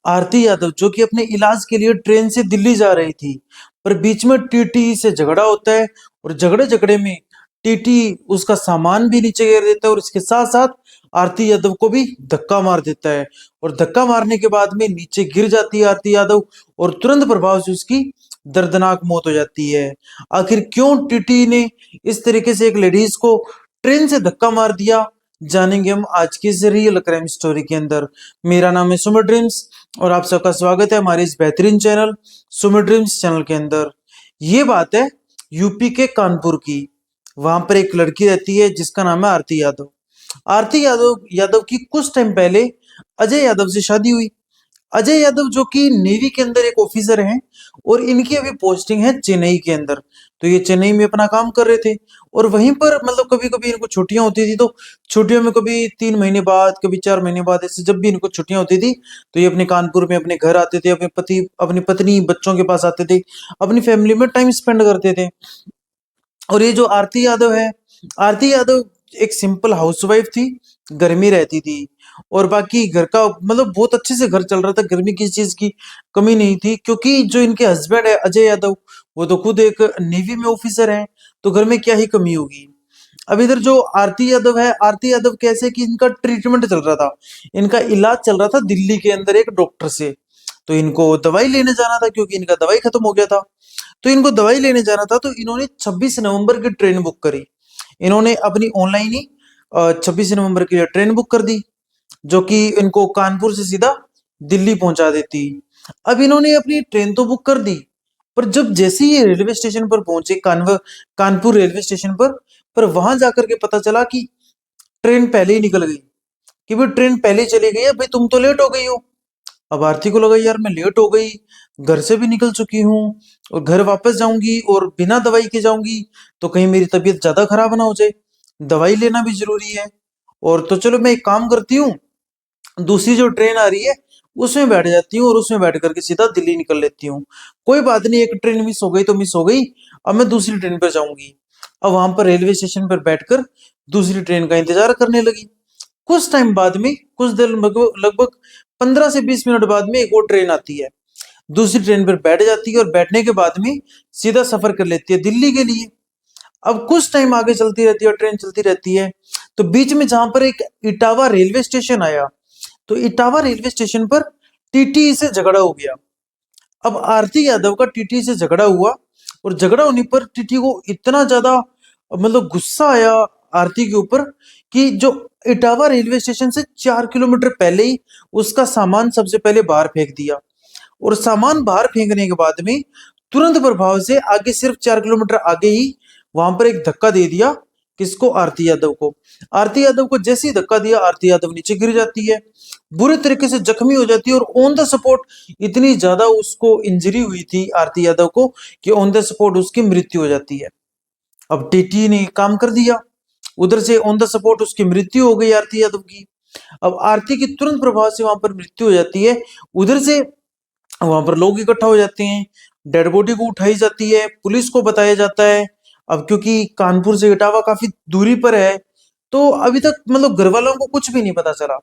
आरती यादव जो कि अपने इलाज के लिए ट्रेन से दिल्ली जा रही थी, पर बीच में टीटी से झगड़ा होता है और झगड़े झगड़े में टीटी उसका सामान भी नीचे गिर देता है और इसके साथ साथ आरती यादव को भी धक्का मार देता है। और धक्का मारने के बाद में नीचे गिर जाती है आरती यादव और तुरंत प्रभाव से उसकी दर्दनाक मौत हो जाती है। आखिर क्यों टीटी ने इस तरीके से एक लेडीज को ट्रेन से धक्का मार दिया, जानेंगे हम आज की इस रियल क्राइम स्टोरी के अंदर। मेरा नाम है सुमित ड्रीम्स और आप सबका स्वागत है हमारे इस बेहतरीन चैनल सुमित ड्रीम्स चैनल के अंदर। ये बात है यूपी के कानपुर की। वहां पर एक लड़की रहती है जिसका नाम है आरती यादव। आरती यादव यादव की कुछ टाइम पहले अजय यादव से शादी हुई। अजय यादव जो कि नेवी के अंदर एक ऑफिसर हैं और इनकी अभी पोस्टिंग है चेन्नई के अंदर। तो ये चेन्नई में अपना काम कर रहे थे और वहीं पर मतलब कभी कभी इनको छुट्टियां होती थी, तो छुट्टियों में कभी 3 महीने बाद, कभी 4 महीने बाद, ऐसे जब भी इनको छुट्टियां होती थी तो ये अपने कानपुर में अपने घर आते थे, अपने पति अपनी पत्नी बच्चों के पास आते थे, अपनी फैमिली में टाइम स्पेंड करते थे। और ये जो आरती यादव है, आरती यादव एक सिंपल हाउसवाइफ थी, घर में रहती थी और बाकी घर का मतलब बहुत अच्छे से घर चल रहा था, घर में किसी चीज की कमी नहीं थी, क्योंकि जो इनके हस्बैंड है अजय यादव वो तो खुद एक नेवी में ऑफिसर हैं, तो घर में क्या ही कमी होगी। अब इधर जो आरती यादव है, आरती यादव कैसे कि इनका ट्रीटमेंट चल रहा था, इनका इलाज चल रहा था दिल्ली के अंदर एक डॉक्टर से। तो इनको दवाई लेने जाना था क्योंकि इनका दवाई खत्म हो गया था। तो इनको दवाई लेने जाना था तो इन्होंने 26 नवंबर की ट्रेन बुक करी। इन्होंने अपनी ऑनलाइन ही 26 नवंबर के लिए ट्रेन बुक कर दी, जो कि इनको कानपुर से सीधा दिल्ली पहुंचा देती। अब इन्होंने अपनी ट्रेन तो बुक कर दी, पर जब जैसे ही ये रेलवे स्टेशन पर पहुंचे, कानपुर रेलवे स्टेशन पर वहां जाकर के पता चला कि ट्रेन पहले ही निकल गई, कि भाई ट्रेन पहले ही चली गई है, भाई तुम तो लेट हो गई हो। अब आरती को लगा यार मैं लेट हो गई, घर से भी निकल चुकी हूँ और घर वापस जाऊंगी और बिना दवाई के जाऊंगी तो कहीं मेरी तबीयत ज्यादा खराब ना हो जाए, दवाई लेना भी जरूरी है। और तो चलो मैं एक काम करती हूँ, दूसरी जो ट्रेन आ रही है उसमें बैठ जाती हूँ और उसमें बैठ करके सीधा दिल्ली निकल लेती हूँ। कोई बात नहीं, एक ट्रेन मिस हो गई तो मिस हो गई, अब मैं दूसरी ट्रेन पर जाऊंगी। अब वहां पर रेलवे स्टेशन पर बैठकर दूसरी ट्रेन का इंतजार करने लगी। कुछ टाइम बाद में, कुछ देर लगभग 15 से 20 मिनट बाद में एक और ट्रेन आती है। दूसरी ट्रेन पर बैठ जाती है और बैठने के बाद में सीधा सफर कर लेती है दिल्ली के लिए। अब कुछ टाइम आगे चलती रहती है, ट्रेन चलती रहती है, तो बीच में जहां पर एक इटावा रेलवे स्टेशन आया, तो इटावा रेलवे स्टेशन पर टीटी से झगड़ा हो गया। अब आरती यादव का टीटी से झगड़ा हुआ और झगड़ा होने पर टीटी को इतना ज्यादा मतलब गुस्सा आया आरती के ऊपर कि जो इटावा रेलवे स्टेशन से 4 किलोमीटर पहले ही उसका सामान सबसे पहले बाहर फेंक दिया। और सामान बाहर फेंकने के बाद में तुरंत प्रभाव से आगे सिर्फ 4 किलोमीटर आगे ही वहां पर एक धक्का दे दिया। किसको? आरती यादव को। आरती यादव को जैसे ही धक्का दिया आरती यादव नीचे गिर जाती है, बुरे तरीके से जख्मी हो जाती है और ऑन द स्पॉट इतनी ज्यादा उसको इंजरी हुई थी आरती यादव को कि ऑन द स्पॉट उसकी मृत्यु हो जाती है। अब टीटी ने काम कर दिया, उधर से ऑन द स्पॉट उसकी मृत्यु हो गई आरती यादव की। अब आरती की तुरंत प्रभाव से वहां पर मृत्यु हो जाती है। उधर से वहां पर लोग इकट्ठा हो जाते हैं, डेड बॉडी को उठाई जाती है, पुलिस को बताया जाता है। अब क्योंकि कानपुर से इटावा काफी दूरी पर है, तो अभी तक मतलब घर वालों को कुछ भी नहीं पता चला।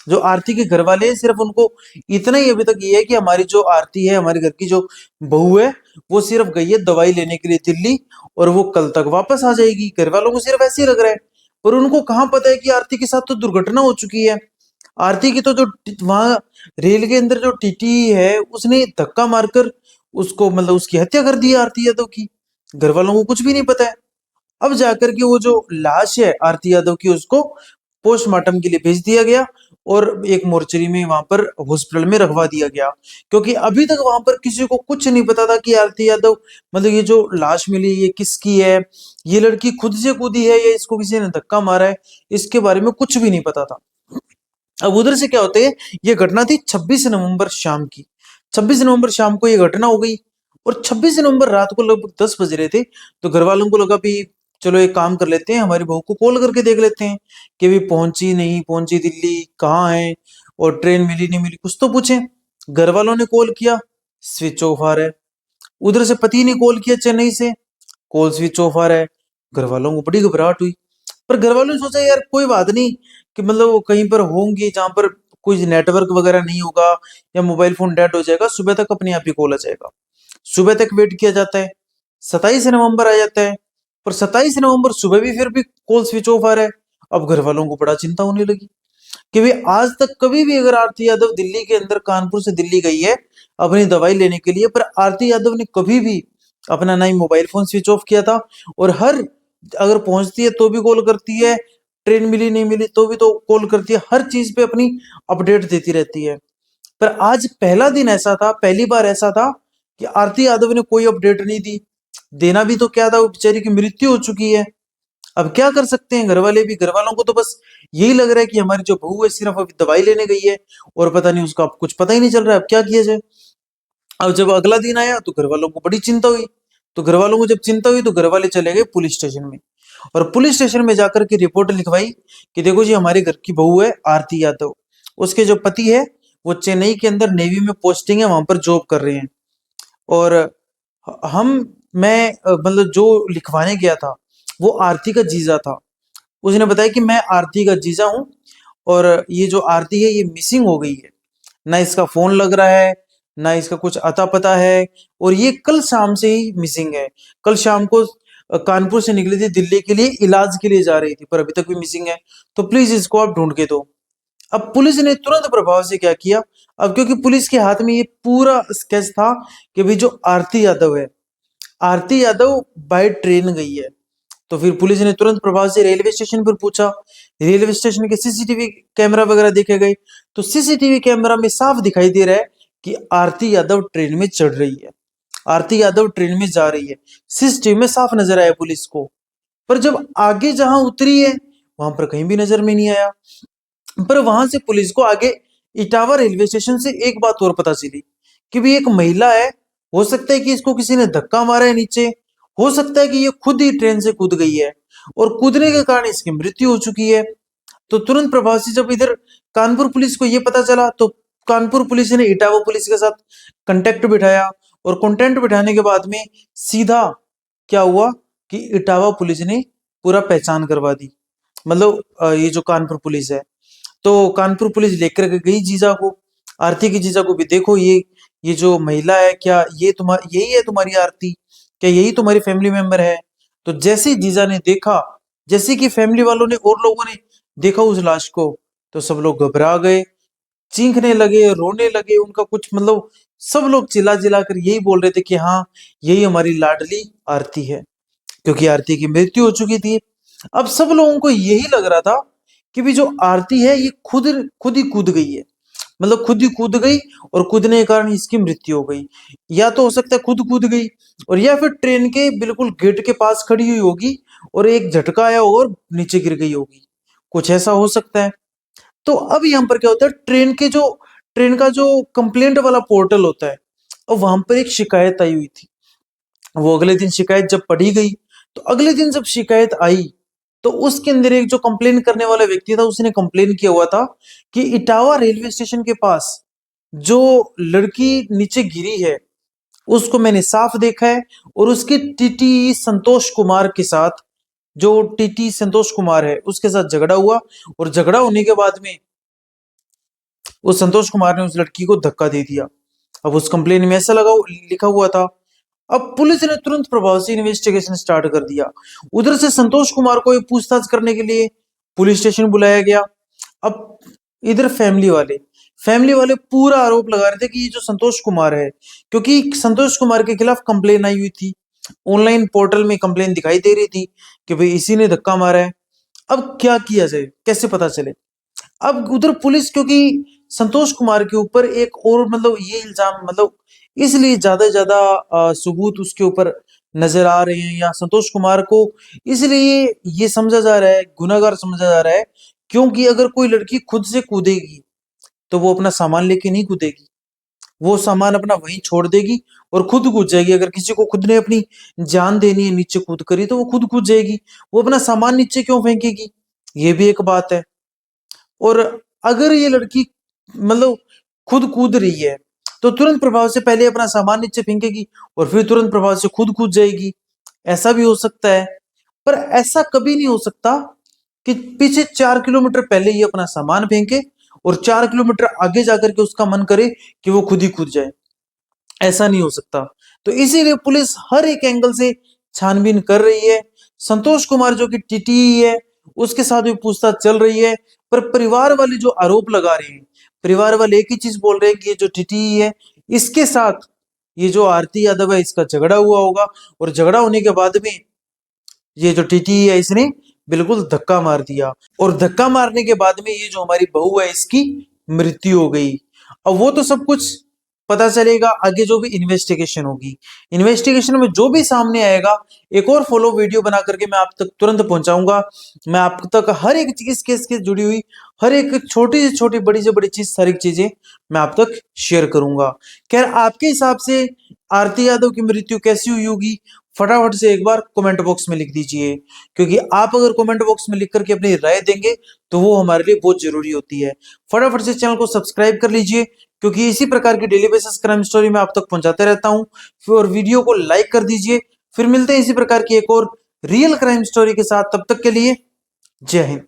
जो आरती के घर वाले हैं सिर्फ उनको इतना ही अभी तक ये है कि हमारी जो आरती है, हमारे घर की जो बहू है, वो सिर्फ गई है दवाई लेने के लिए दिल्ली और वो कल तक वापस आ जाएगी। घर वालों को सिर्फ ऐसे ही लग रहा है, पर उनको कहाँ पता है कि आरती के साथ तो दुर्घटना हो चुकी है। आरती की तो जो वहां रेल के अंदर जो टीटी है उसने धक्का मारकर उसको मतलब उसकी हत्या कर दी है आरती यादव की। घर वालों को कुछ भी नहीं पता है। अब जाकर के वो जो लाश है आरती यादव की उसको पोस्टमार्टम के लिए भेज दिया गया और एक मोर्चरी में वहां पर हॉस्पिटल में रखवा दिया गया, क्योंकि अभी तक वहां पर किसी को कुछ नहीं पता था कि आरती यादव मतलब ये जो लाश मिली ये किसकी है, ये लड़की खुद से कूदी है या इसको किसी ने धक्का मारा है, इसके बारे में कुछ भी नहीं पता था। अब उधर से क्या होते है, ये घटना थी 26 नवंबर शाम की। 26 नवंबर शाम को ये घटना हो गई और 26 नवंबर रात को लगभग 10 बज रहे थे। तो घर वालों को लगा भी चलो एक काम कर लेते हैं, हमारी बहू को कॉल करके देख लेते हैं कि भी पहुंची नहीं पहुंची, दिल्ली कहाँ है और ट्रेन मिली नहीं मिली, कुछ तो पूछें। घर वालों ने कॉल किया, स्विच ऑफ आ रहा है। उधर से पति ने कॉल किया चेन्नई से, कॉल स्विच ऑफ आ रहा है। घर वालों को बड़ी घबराहट हुई, पर घर वालों ने सोचा यार कोई बात नहीं कि मतलब वो कहीं पर होंगी जहां पर कोई नेटवर्क वगैरह नहीं होगा या मोबाइल फोन डेड हो जाएगा, सुबह तक अपने आप ही कॉल आ जाएगा। सुबह तक वेट किया जाता है, 27 नवंबर आ जाता है, पर 27 नवंबर सुबह भी फिर भी कॉल स्विच ऑफ आ रहा है। अब घर वालों को बड़ा चिंता होने लगी कि भाई आज तक कभी भी अगर आरती यादव दिल्ली के अंदर कानपुर से दिल्ली गई है अपनी दवाई लेने के लिए, पर आरती यादव ने कभी भी अपना ना ही मोबाइल फोन स्विच ऑफ किया था, और हर अगर पहुंचती है तो भी कॉल करती है, ट्रेन मिली नहीं मिली तो भी तो कॉल करती है, हर चीज पे अपनी अपडेट देती रहती है। पर आज पहला दिन ऐसा था, पहली बार ऐसा था कि आरती यादव ने कोई अपडेट नहीं दी। देना भी तो क्या था, वो बेचारी की मृत्यु हो चुकी है। अब क्या कर सकते हैं घर वाले भी, घर वालों को तो बस यही लग रहा है कि हमारी जो बहू है सिर्फ अभी दवाई लेने गई है और पता नहीं उसका अब कुछ पता ही नहीं चल रहा है, अब क्या किया जाए। अब जब अगला दिन आया तो घर वालों को बड़ी चिंता हुई, तो घर वालों को जब चिंता हुई तो घर वाले चले गए पुलिस स्टेशन में, और पुलिस स्टेशन में जाकर के रिपोर्ट लिखवाई कि देखो जी हमारे घर की बहू है आरती यादव, उसके जो पति है वो चेन्नई के अंदर नेवी में पोस्टिंग है, वहां पर जॉब कर रहे हैं। और हम मैं मतलब जो लिखवाने गया था वो आरती का जीजा था। उसने बताया कि मैं आरती का जीजा हूँ, और ये जो आरती है ये मिसिंग हो गई है, ना इसका फोन लग रहा है, ना इसका कुछ अता पता है, और ये कल शाम से ही मिसिंग है। कल शाम को कानपुर से निकली थी दिल्ली के लिए, इलाज के लिए जा रही थी, पर अभी तक भी मिसिंग है, तो प्लीज इसको आप ढूंढ के दो। अब पुलिस ने तुरंत प्रभाव से क्या किया, अब क्योंकि पुलिस के हाथ में ये पूरा स्केच था कि भाई जो आरती यादव है, आरती यादव बाय ट्रेन गई है, तो फिर पुलिस ने तुरंत प्रभाव से रेलवे स्टेशन पर पूछा। रेलवे स्टेशन के सीसीटीवी कैमरा वगैरह देखे गए, तो सीसीटीवी कैमरा में साफ दिखाई दे रहा है कि आरती यादव ट्रेन में चढ़ रही है, आरती यादव ट्रेन में जा रही है, सीसीटीवी में साफ नजर आया पुलिस को। पर जब आगे जहां उतरी है वहां पर कहीं भी नजर में नहीं आया। पर वहां से पुलिस को आगे इटावा रेलवे स्टेशन से एक बात और पता चली कि भी एक महिला है, हो सकता है कि इसको किसी ने धक्का मारा है नीचे, हो सकता है कि ये खुद ही ट्रेन से कूद गई है और कूदने के कारण इसकी मृत्यु हो चुकी है। तो तुरंत प्रभाव से जब इधर कानपुर पुलिस को ये पता चला तो कानपुर पुलिस ने इटावा पुलिस के साथ कांटेक्ट बिठाया, और कांटेक्ट बिठाने के बाद में सीधा क्या हुआ कि इटावा पुलिस ने पूरा पहचान करवा दी। मतलब ये जो कानपुर पुलिस है, तो कानपुर पुलिस लेकर के गई जीजा को, आरती की जीजा को भी, देखो ये जो महिला है क्या ये तुम्हारी यही है तुम्हारी आरती, क्या यही तुम्हारी फैमिली मेंबर है। तो जैसे ही जीजा ने देखा, जैसे कि फैमिली वालों ने और लोगों ने देखा उस लाश को, तो सब लोग घबरा गए, चीखने लगे, रोने लगे, उनका कुछ मतलब सब लोग चिल्ला चिल्ला कर यही बोल रहे थे कि हाँ यही हमारी लाडली आरती है, क्योंकि आरती की मृत्यु हो चुकी थी। अब सब लोगों को यही लग रहा था कि भी जो आरती है ये खुद खुद ही कूद गई है, मतलब खुद ही कूद गई और कूदने के कारण इसकी मृत्यु हो गई। या तो हो सकता है खुद कूद गई, और या फिर ट्रेन के बिल्कुल गेट के पास खड़ी हुई होगी और एक झटका आया और नीचे गिर गई होगी, कुछ ऐसा हो सकता है। तो अब यहाँ पर क्या होता है, ट्रेन का जो कंप्लेंट वाला पोर्टल होता है, और वहां पर एक शिकायत आई हुई थी। वो अगले दिन शिकायत जब पढ़ी गई, तो अगले दिन जब शिकायत आई तो उसके अंदर एक जो कंप्लेन करने वाला व्यक्ति था उसने कंप्लेन किया हुआ था कि इटावा रेलवे स्टेशन के पास जो लड़की नीचे गिरी है उसको मैंने साफ देखा है, और उसके टीटी संतोष कुमार के साथ, जो टीटी संतोष कुमार है उसके साथ झगड़ा हुआ, और झगड़ा होने के बाद में उस संतोष कुमार ने उस लड़की को धक्का दे दिया। अब उस कंप्लेन में ऐसा लगा लिखा हुआ था। अब पुलिस ने तुरंत प्रभाव से इन्वेस्टिगेशन स्टार्ट कर दिया। उधर से संतोष कुमार को पूछताछ करने के लिए पुलिस स्टेशन बुलाया गया। अब इधर फैमिली वाले पूरा आरोप लगा रहे थे कि ये जो संतोष कुमार है, क्योंकि संतोष कुमार के खिलाफ कंप्लेन आई हुई थी, ऑनलाइन पोर्टल में कंप्लेन दिखाई दे रही थी कि भाई इसी ने धक्का मारा है। अब क्या किया जाए, कैसे पता चले। अब उधर पुलिस, क्योंकि संतोष कुमार के ऊपर एक और मतलब ये इल्जाम, मतलब इसलिए ज्यादा से ज्यादा सबूत उसके ऊपर नजर आ रहे हैं, या संतोष कुमार को इसलिए ये समझा जा रहा है, गुनाहगार समझा जा रहा है, क्योंकि अगर कोई लड़की खुद से कूदेगी तो वो अपना सामान लेके नहीं कूदेगी, वो सामान अपना वहीं छोड़ देगी और खुद कूद जाएगी। अगर किसी को खुद ने अपनी जान देनी है नीचे कूद करी तो वो खुद कूद जाएगी, वो अपना सामान नीचे क्यों फेंकेगी, ये भी एक बात है। और अगर ये लड़की मतलब खुद कूद रही है तो तुरंत प्रभाव से पहले अपना सामान नीचे फेंकेगी और फिर तुरंत प्रभाव से खुद कूद जाएगी, ऐसा भी हो सकता है। पर ऐसा कभी नहीं हो सकता कि पीछे 4 किलोमीटर पहले ये अपना सामान फेंके और 4 किलोमीटर आगे जाकर के उसका मन करे कि वो खुद ही कूद जाए। ऐसा नहीं हो सकता। तो इसीलिए पुलिस हर एक एंगल से छानबीन कर रही है। संतोष कुमार जो कि टीटी है, उसके साथ भी पूछताछ चल रही है। पर परिवार वाले जो आरोप लगा रहे हैं, परिवार वाले एक ही चीज बोल रहे हैं कि ये जो टीटी है, इसके साथ ये जो आरती यादव है, इसका झगड़ा हुआ होगा, और झगड़ा होने के बाद में ये जो टीटी है, इसने बिल्कुल धक्का मार दिया, और धक्का मारने के बाद में ये जो हमारी बहू है, इसकी मृत्यु हो गई। अब वो तो सब कुछ पता चलेगा आगे जो भी इन्वेस्टिगेशन होगी। इन्वेस्टिगेशन में जो भी सामने आएगा, एक और फॉलो वीडियो बना करके मैं आप तक तुरंत पहुंचाऊंगा। मैं आप तक हर एक चीज केस के जुड़ी हुई हर एक छोटी से छोटी, बड़ी से बड़ी चीज, सारी चीजें मैं आप तक शेयर करूंगा। खैर, आपके हिसाब से आरती यादव की मृत्यु कैसी हुई होगी, फटाफट से एक बार कमेंट बॉक्स में लिख दीजिए, क्योंकि आप अगर कमेंट बॉक्स में लिख करके अपनी राय देंगे तो वो हमारे लिए बहुत जरूरी होती है। फटाफट से चैनल को सब्सक्राइब कर लीजिए, क्योंकि इसी प्रकार की डेली बेसिस क्राइम स्टोरी मैं आप तक पहुंचाते रहता हूं। और वीडियो को लाइक कर दीजिए। फिर मिलते हैं इसी प्रकार की एक और रियल क्राइम स्टोरी के साथ। तब तक के लिए जय हिंद।